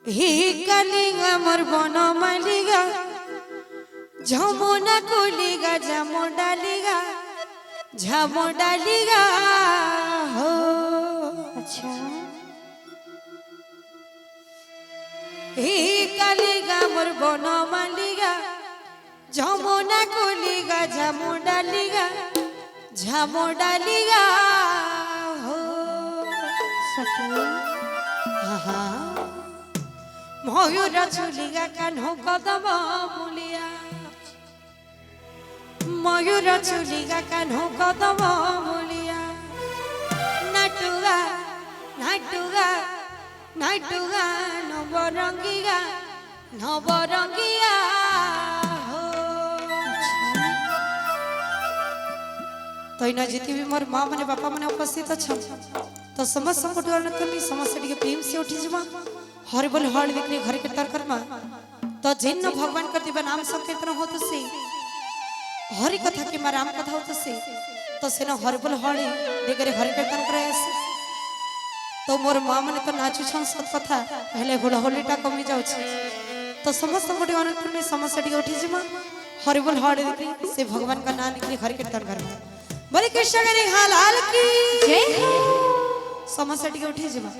হি কালিগা মোর বন মালিগা ঝমনা কুলিগা ঝামো ডালিগা हो अच्छा হি কালিগা মোর বন মালিগা ঝমনা কুলিগা ঝামো ডালিগা हो सत्य आहा ময়ূর চুলিগা কানহ কদম মুলিয়া ময়ূর চুলিগা কানহ কদম মুলিয়া নাটুগা নাটুগা নাটুগা নবরঙ্গিয়া নবরঙ্গিয়া तो इना जितने भी मोर माँ मने बापा मने उपस्थित अच्छा तो समस्त संकट वाले करनी समस्त टिके प्रेम से उठी जमा हर बोल हर विक्री घर के तर करमा तो जिन्न भगवान का दिव्य नाम संकीर्तन हो तो से हरि कथा के मार राम कथा हो तो से न हर बोल हर देगरे घर कीर्तन करे तो मोर माँ मने तो नाचु छन सत कथा हेले हुला होलीटा कमी जाउ छी तो समस्त संकट वाले करनी समस्त टिके उठी जमा हर बोल हर विक्री से भगवान का नाम निकली घर कीर्तन करमा बोले कृष्ण के हाल की जय हो समस्या टिके उठी जमा